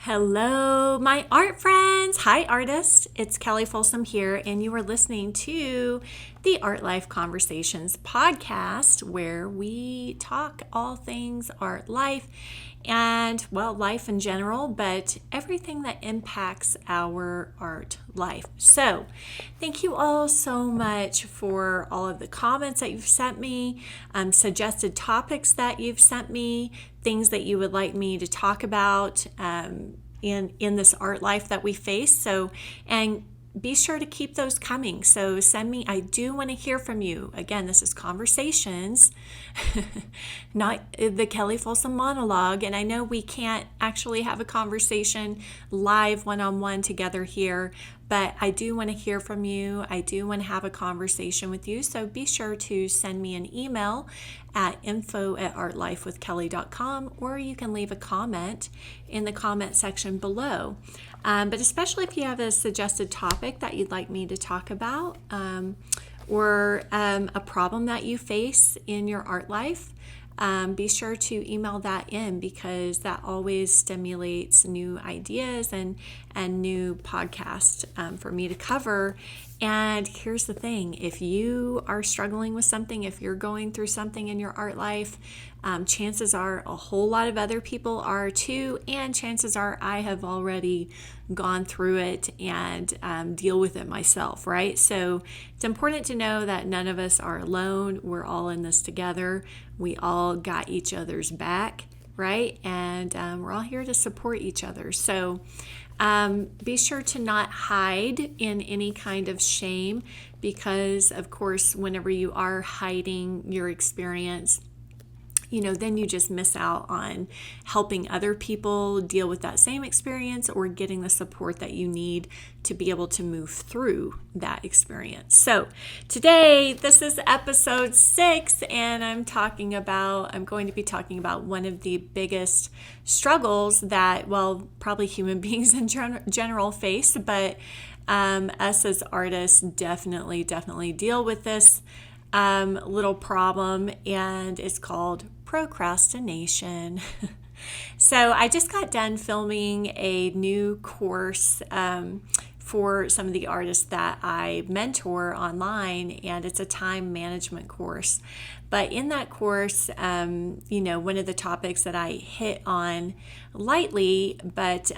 Hello, my art friends. Hi, artists. It's Kelly Folsom here, and you are listening to the Art Life Conversations podcast, where we talk all things art life and, well, life in general, but everything that impacts our art life. So, thank you all so much for all of the comments that you've sent me, suggested topics that you've sent me, things that you would like me to talk about in this art life that we face. So, and be sure to keep those coming. So send me, I do want to hear from you. Again, this is conversations, not the Kelly Folsom monologue. And I know we can't actually have a conversation live one-on-one together here, but I do want to hear from you. I do want to have a conversation with you. So be sure to send me an email at info@artlifewithkelly.com, or you can leave a comment in the comment section below. But especially if you have a suggested topic that you'd like me to talk about, or a problem that you face in your art life, be sure to email that in, because that always stimulates new ideas and new podcasts for me to cover. And here's the thing, if you are struggling with something, if you're going through something in your art life, chances are a whole lot of other people are too, and chances are I have already gone through it and deal with it myself, right? So it's important to know that none of us are alone. We're all in this together. We all got each other's back, right? And we're all here to support each other. So be sure to not hide in any kind of shame, because, of course, whenever you are hiding your experience, then you just miss out on helping other people deal with that same experience, or getting the support that you need to be able to move through that experience. So today, this is episode 6, and I'm going to be talking about one of the biggest struggles that, well, probably human beings in general face, but us as artists definitely deal with this little problem, and it's called procrastination. So I just got done filming a new course for some of the artists that I mentor online, and it's a time management course. But in that course, one of the topics that I hit on lightly, but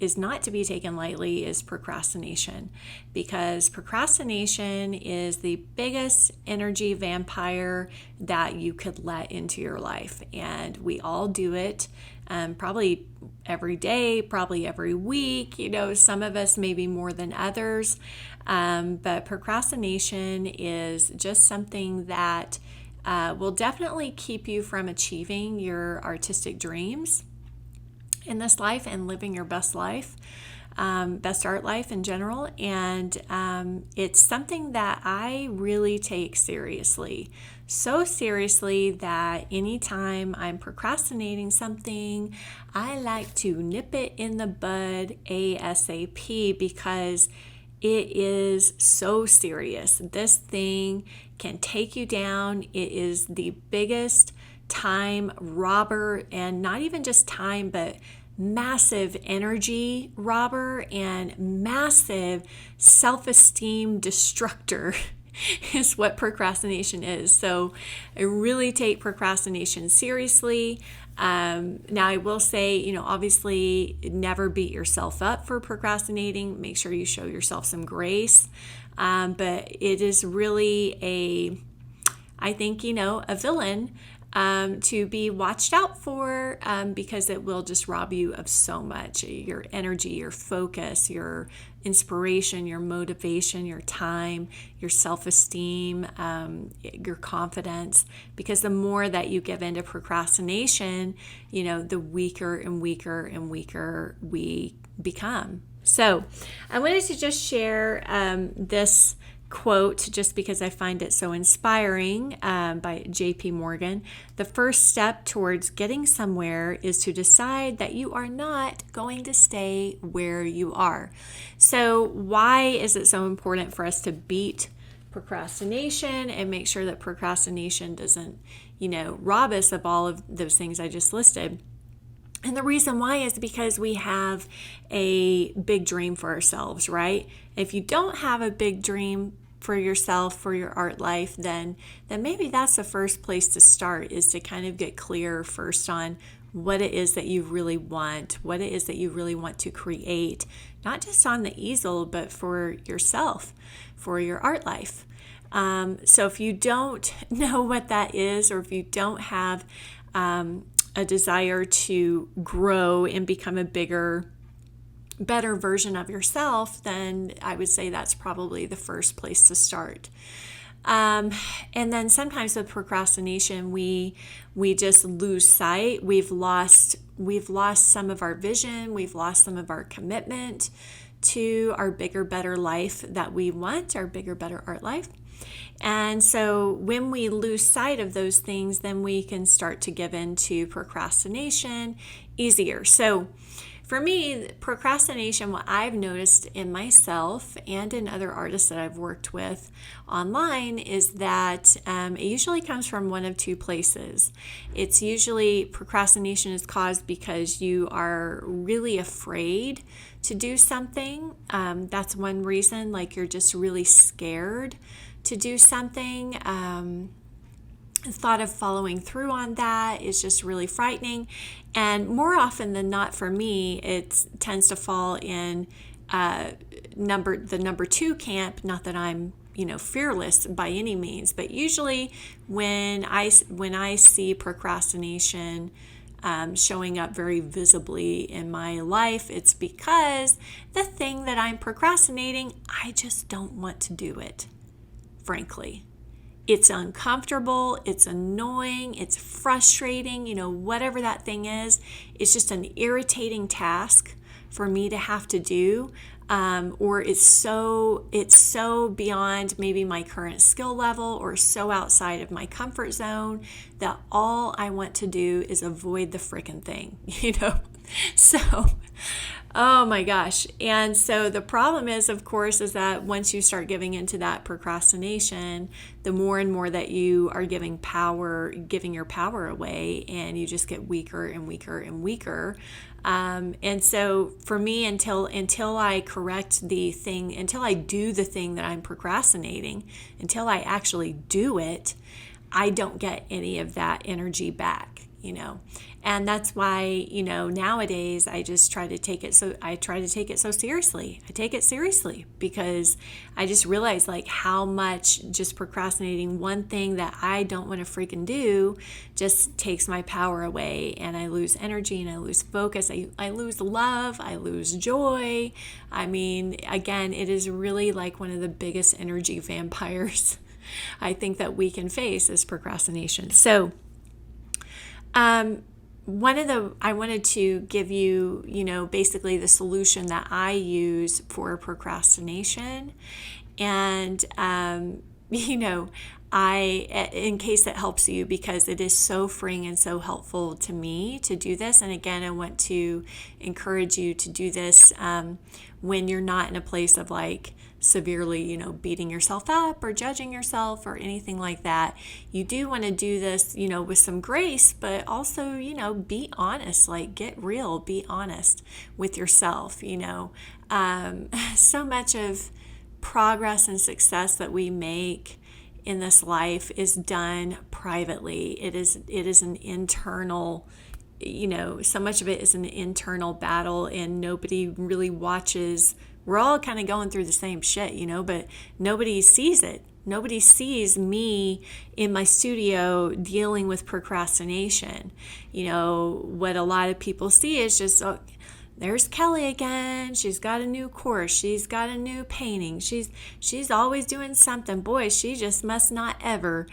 is not to be taken lightly, is procrastination, because procrastination is the biggest energy vampire that you could let into your life, and we all do it probably every day, probably every week. Some of us maybe more than others, but procrastination is just something that will definitely keep you from achieving your artistic dreams in this life and living your best life, best art life in general. And it's something that I really take seriously. So seriously that anytime I'm procrastinating something, I like to nip it in the bud ASAP, because it is so serious. This thing can take you down. It is the biggest time robber, and not even just time, but massive energy robber and massive self-esteem destructor is what procrastination is. So I really take procrastination seriously. Now I will say, obviously never beat yourself up for procrastinating. Make sure you show yourself some grace. But it is really I think, a villain to be watched out for, because it will just rob you of so much: your energy, your focus, your inspiration, your motivation, your time, your self-esteem, your confidence. Because the more that you give into procrastination, the weaker and weaker and weaker we become. So I wanted to just share this quote, just because I find it so inspiring, by J.P. Morgan. The first step towards getting somewhere is to decide that you are not going to stay where you are. So why is it so important for us to beat procrastination and make sure that procrastination doesn't, rob us of all of those things I just listed? And the reason why is because we have a big dream for ourselves, right? If you don't have a big dream for yourself, for your art life, then maybe that's the first place to start, is to kind of get clear first on what it is that you really want, what it is that you really want to create, not just on the easel, but for yourself, for your art life. So if you don't know what that is, or if you don't have a desire to grow and become a bigger, better version of yourself, then I would say that's probably the first place to start. And then sometimes with procrastination, we just lose sight. We've lost some of our vision. We've lost some of our commitment to our bigger, better life that we want, our bigger, better art life. And so when we lose sight of those things, then we can start to give in to procrastination easier. So for me, procrastination, what I've noticed in myself and in other artists that I've worked with online, is that it usually comes from one of two places. It's usually procrastination is caused because you are really afraid to do something. That's one reason, like you're just really scared to do something. The thought of following through on that is just really frightening. And more often than not, for me, it tends to fall in the number two camp. Not that I'm fearless by any means, but usually when I see procrastination showing up very visibly in my life, it's because the thing that I'm procrastinating, I just don't want to do it, frankly. It's uncomfortable, it's annoying, it's frustrating, whatever that thing is. It's just an irritating task for me to have to do, or it's so beyond maybe my current skill level, or so outside of my comfort zone, that all I want to do is avoid the frickin' thing, So, oh my gosh. And so the problem is, of course, is that once you start giving into that procrastination, the more and more that you are giving your power away, and you just get weaker and weaker and weaker. And so for me, until I correct the thing, until I do the thing that I'm procrastinating, until I actually do it, I don't get any of that energy back. And that's why, nowadays I just try to take it so seriously. I take it seriously because I just realize how much just procrastinating one thing that I don't want to freaking do just takes my power away, and I lose energy and I lose focus. I lose love. I lose joy. I mean, again, it is really like one of the biggest energy vampires I think that we can face is procrastination. So, I wanted to give you, basically the solution that I use for procrastination. And, in case it helps you, because it is so freeing and so helpful to me to do this. And again, I want to encourage you to do this when you're not in a place of severely, beating yourself up or judging yourself or anything like that. You do want to do this, with some grace, but also, be honest, get real, be honest with yourself. So much of progress and success that we make in this life is done privately. It is an internal, so much of it is an internal battle, and nobody really watches. We're all kind of going through the same shit, but nobody sees it. Nobody sees me in my studio dealing with procrastination. What a lot of people see is just, oh, there's Kelly again. She's got a new course. She's got a new painting. She's always doing something. Boy, she just must not ever,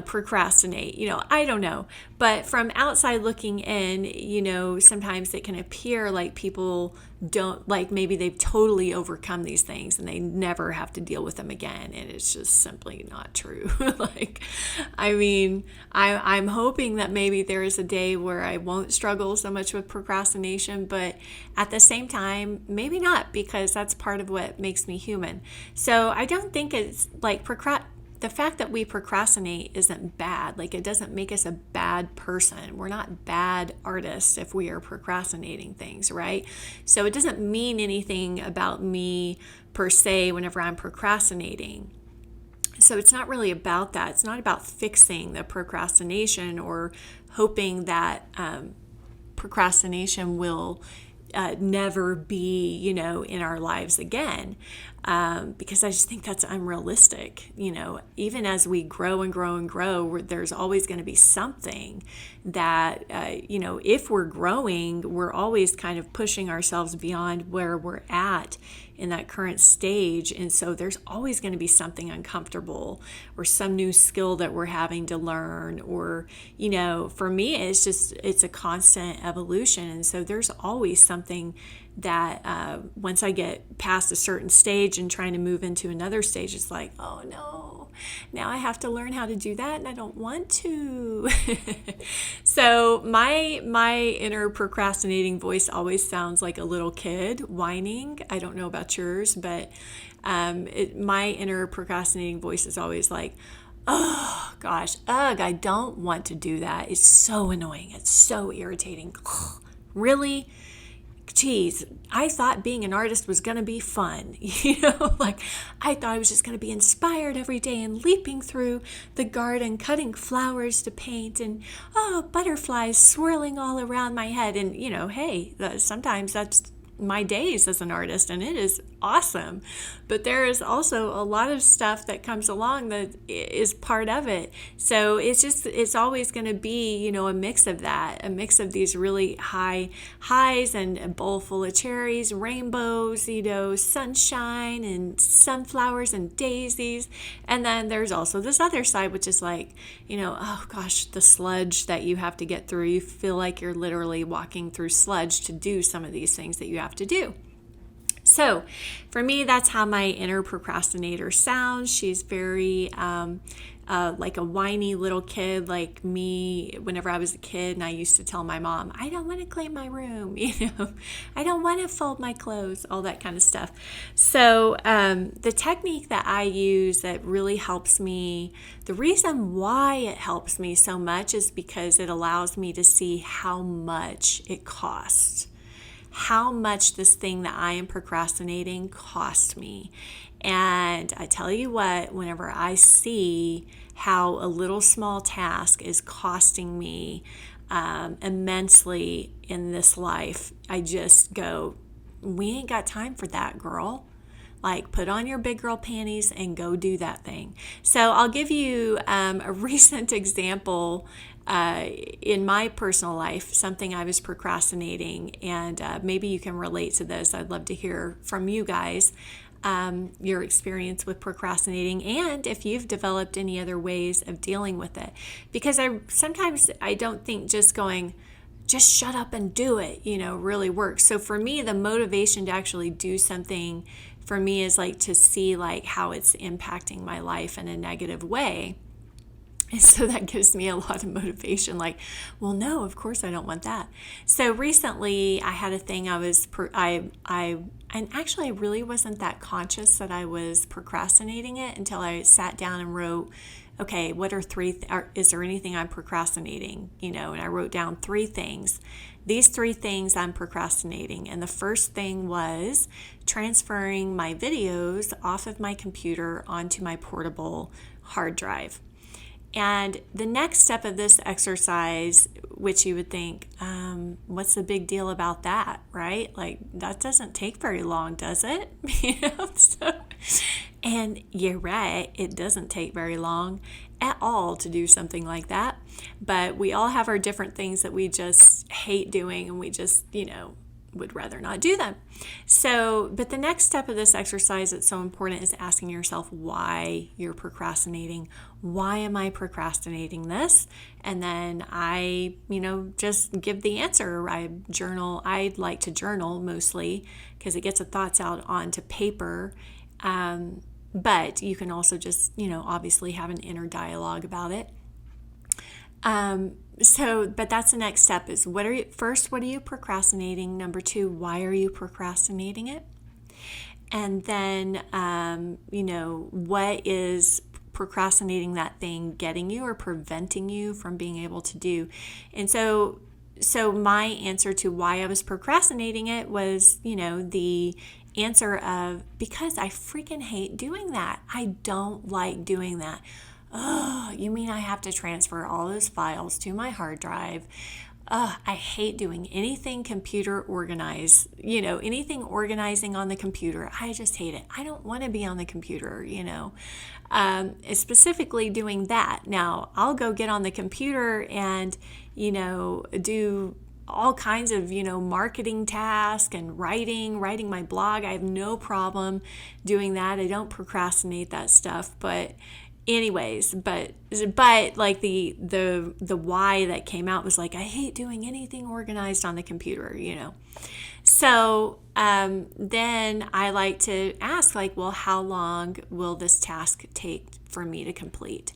procrastinate. I don't know. But from outside looking in, sometimes it can appear like people don't, maybe they've totally overcome these things and they never have to deal with them again. And it's just simply not true. I'm hoping that maybe there is a day where I won't struggle so much with procrastination, but at the same time, maybe not, because that's part of what makes me human. So I don't think it's the fact that we procrastinate isn't bad. Like, it doesn't make us a bad person. We're not bad artists if we are procrastinating things, right? So it doesn't mean anything about me per se whenever I'm procrastinating. So it's not really about that. It's not about fixing the procrastination or hoping that procrastination will never be, in our lives again. Because I just think that's unrealistic. Even as we grow and grow and grow, there's always going to be something that, if we're growing, we're always kind of pushing ourselves beyond where we're at in that current stage. And so there's always going to be something uncomfortable or some new skill that we're having to learn. Or, for me, it's a constant evolution. And so there's always something that once I get past a certain stage and trying to move into another stage, it's like, oh no, now I have to learn how to do that and I don't want to. So my inner procrastinating voice always sounds like a little kid whining. I don't know about yours, but my inner procrastinating voice is always like, oh gosh, I don't want to do that. It's so annoying. It's so irritating. Really? Geez, I thought being an artist was going to be fun. Like I thought I was just going to be inspired every day and leaping through the garden, cutting flowers to paint and, butterflies swirling all around my head. And, hey, sometimes that's my days as an artist and it is awesome. But there is also a lot of stuff that comes along that is part of it. So it's always going to be, a mix of that, a mix of these really high highs and a bowl full of cherries, rainbows, sunshine and sunflowers and daisies. And then there's also this other side, which is like, oh gosh, the sludge that you have to get through. You feel like you're literally walking through sludge to do some of these things that you have to do. So for me, that's how my inner procrastinator sounds. She's very like a whiny little kid like me whenever I was a kid, and I used to tell my mom, I don't want to clean my room, I don't want to fold my clothes, all that kind of stuff. So the technique that I use that really helps me, the reason why it helps me so much is because it allows me to see how much it costs. How much this thing that I am procrastinating cost me. And I tell you what, whenever I see how a little small task is costing me immensely in this life, I just go, we ain't got time for that, girl. Like, put on your big girl panties and go do that thing. So I'll give you a recent example in my personal life, something I was procrastinating, and maybe you can relate to this. I'd love to hear from you guys your experience with procrastinating, and if you've developed any other ways of dealing with it. Because sometimes I don't think just going, just shut up and do it, really works. So for me, the motivation to actually do something for me is like to see like how it's impacting my life in a negative way. And so that gives me a lot of motivation, like, well, no, of course I don't want that. So recently I had a thing and actually I really wasn't that conscious that I was procrastinating it until I sat down and wrote, okay, what are is there anything I'm procrastinating? And I wrote down 3 things. These 3 things I'm procrastinating. And the first thing was transferring my videos off of my computer onto my portable hard drive. And the next step of this exercise, which you would think, what's the big deal about that, right? Like, that doesn't take very long, does it? And you're right, it doesn't take very long at all to do something like that. But we all have our different things that we just hate doing, and we just, would rather not do them. So, but the next step of this exercise that's so important is asking yourself why you're procrastinating. Why am I procrastinating this? And then I, just give the answer. I'd like to journal mostly because it gets the thoughts out onto paper. But you can also just, obviously have an inner dialogue about it. But that's the next step is what are you procrastinating? Number 2, why are you procrastinating it? And then, what is procrastinating that thing getting you or preventing you from being able to do? And so my answer to why I was procrastinating it was, the answer of because I freaking hate doing that. I don't like doing that. Oh, you mean I have to transfer all those files to my hard drive? I hate doing anything computer organized, anything organizing on the computer. I just hate it. I don't want to be on the computer, specifically doing that. Now, I'll go get on the computer and, do all kinds of, marketing tasks and writing my blog. I have no problem doing that. I don't procrastinate that stuff, but anyways, but like the why that came out was like, I hate doing anything organized on the computer, So then I like to ask, like, well, how long will this task take for me to complete?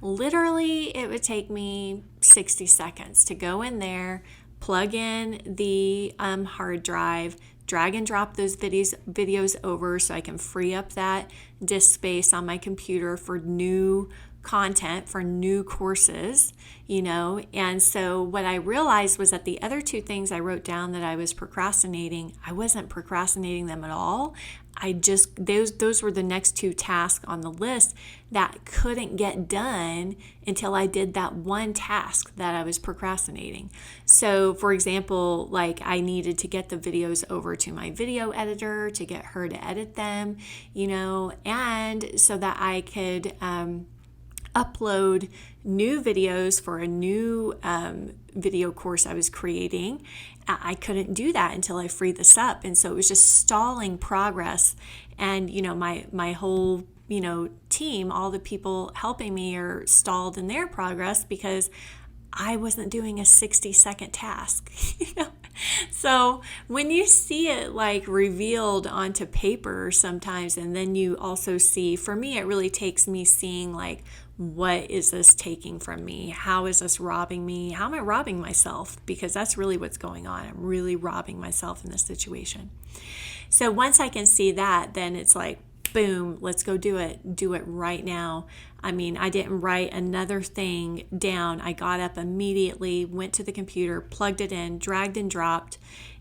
Literally, it would take me 60 seconds to go in there, plug in the hard drive, drag and drop those videos over so I can free up that disk space on my computer for new content, for new courses, And so what I realized was that the other two things I wrote down that I was procrastinating, I wasn't procrastinating them at all. Those were the next two tasks on the list that couldn't get done until I did that one task that I was procrastinating. So for example, like I needed to get the videos over to my video editor to get her to edit them, and so that I could upload new videos for a new video course I was creating. I couldn't do that until I freed this up. And so it was just stalling progress. And, my whole, team, all the people helping me are stalled in their progress because I wasn't doing a 60-second task, So when you see it like revealed onto paper sometimes, and then you also see, for me, it really takes me seeing like, what is this taking from me? How is this robbing me? How am I robbing myself? Because that's really what's going on. I'm really robbing myself in this situation. So once I can see that, then it's like, boom, let's go do it. Do it right now. I mean, I didn't write another thing down. I got up immediately, went to the computer, plugged it in, dragged and dropped.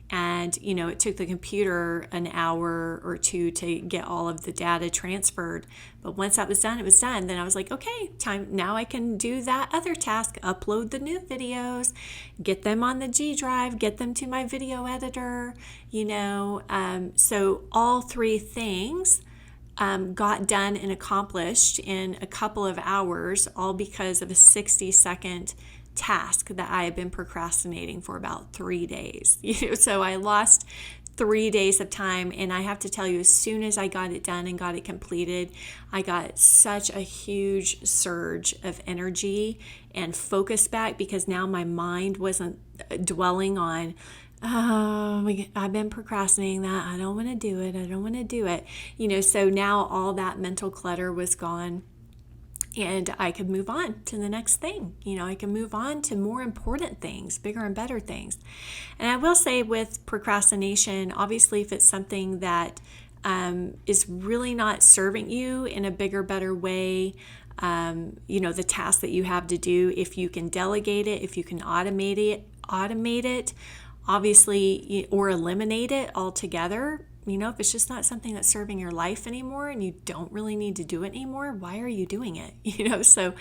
And, it took the computer an hour or two to get all of the data transferred. But once that was done, it was done. Then I was like, okay, time. Now I can do that other task, upload the new videos, get them on the G drive, get them to my video editor, So all three things got done and accomplished in a couple of hours, all because of a 60-second task that I had been procrastinating for about 3 days. So I lost 3 days of time, and I have to tell you, as soon as I got it done and got it completed, I got such a huge surge of energy and focus back because now my mind wasn't dwelling on, I've been procrastinating that. I don't want to do it. I don't want to do it. So now all that mental clutter was gone. And I could move on to the next thing. I can move on to more important things, bigger and better things. And I will say with procrastination, obviously, if it's something that is really not serving you in a bigger, better way, the task that you have to do, if you can delegate it, if you can automate it, obviously, or eliminate it altogether. If it's just not something that's serving your life anymore and you don't really need to do it anymore, why are you doing it? So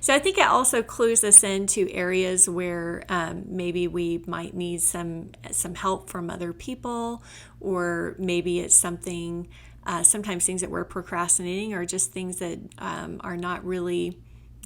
I think it also clues us into areas where maybe we might need some help from other people, or maybe it's something, sometimes things that we're procrastinating are just things that are not really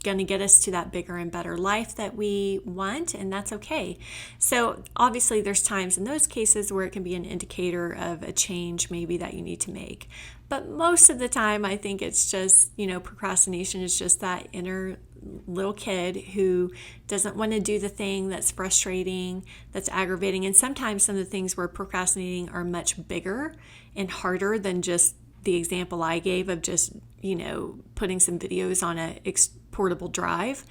going to get us to that bigger and better life that we want, and that's okay. So obviously there's times in those cases where it can be an indicator of a change maybe that you need to make. But most of the time I think it's just, procrastination is just that inner little kid who doesn't want to do the thing that's frustrating, that's aggravating. And sometimes some of the things we're procrastinating are much bigger and harder than just the example I gave of just, putting some videos on a portable drive.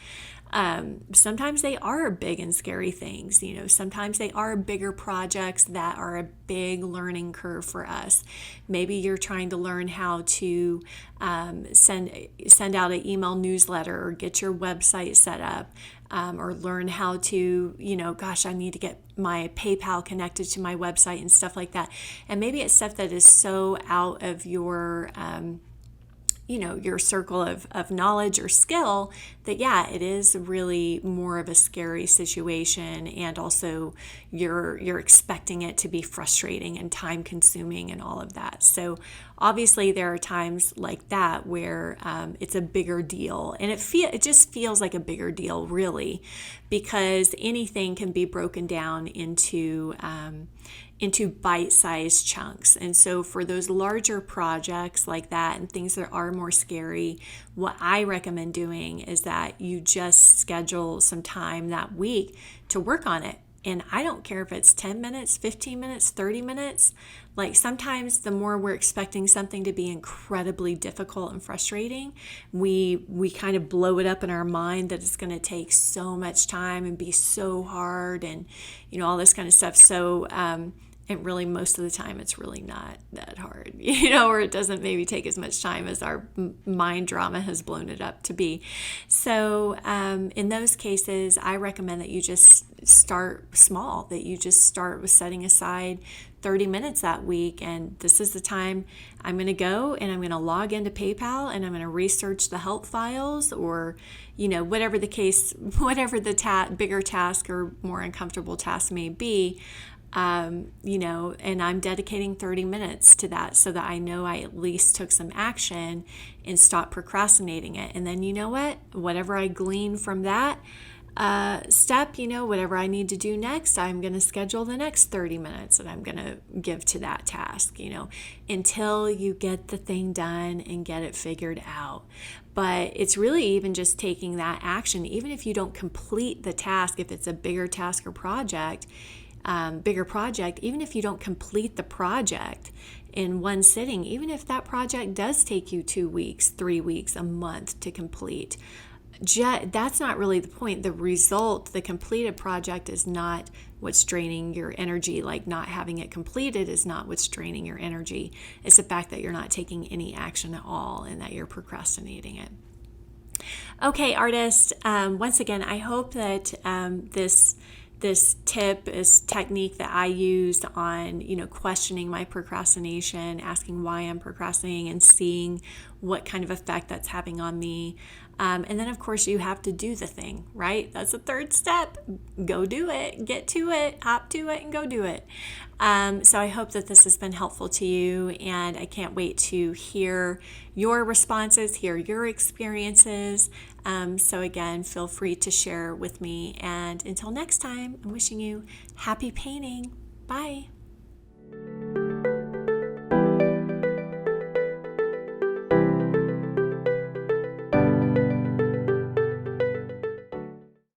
Sometimes they are big and scary things. Sometimes they are bigger projects that are a big learning curve for us. Maybe you're trying to learn how to send out an email newsletter or get your website set up. Or learn how to, I need to get my PayPal connected to my website and stuff like that. And maybe it's stuff that is so out of your your circle of knowledge or skill that, yeah, it is really more of a scary situation. And also you're expecting it to be frustrating and time consuming and all of that. So obviously there are times like that where it's a bigger deal, and it just feels like a bigger deal, really, because anything can be broken down into bite-sized chunks. And so for those larger projects like that and things that are more scary, what I recommend doing is that you just schedule some time that week to work on it. And I don't care if it's 10 minutes, 15 minutes, 30 minutes. Like, sometimes the more we're expecting something to be incredibly difficult and frustrating, we kind of blow it up in our mind that it's going to take so much time and be so hard and, all this kind of stuff. So, and really, most of the time, it's really not that hard, or it doesn't maybe take as much time as our mind drama has blown it up to be. So in those cases, I recommend that you just start small, that you just start with setting aside 30 minutes that week. And this is the time I'm going to go and I'm going to log into PayPal and I'm going to research the help files, or, whatever the case, whatever the bigger task or more uncomfortable task may be. And I'm dedicating 30 minutes to that so that I know I at least took some action and stopped procrastinating it. And then, whatever I glean from that step, whatever I need to do next, I'm going to schedule the next 30 minutes that I'm going to give to that task, until you get the thing done and get it figured out. But it's really even just taking that action, even if you don't complete the task, if it's a bigger task or bigger project, even if you don't complete the project in one sitting, even if that project does take you 2 weeks, 3 weeks, a month to complete, that's not really the point. The result, the completed project, is not what's draining your energy. Like, not having it completed is not what's draining your energy. It's the fact that you're not taking any action at all and that you're procrastinating it. Okay, artists, once again, I hope that this tip, this technique that I used on, questioning my procrastination, asking why I'm procrastinating and seeing what kind of effect that's having on me. And then, of course, you have to do the thing, right? That's the third step. Go do it. Get to it. Hop to it and go do it. So I hope that this has been helpful to you, and I can't wait to hear your responses, hear your experiences. So again, feel free to share with me. And until next time, I'm wishing you happy painting. Bye.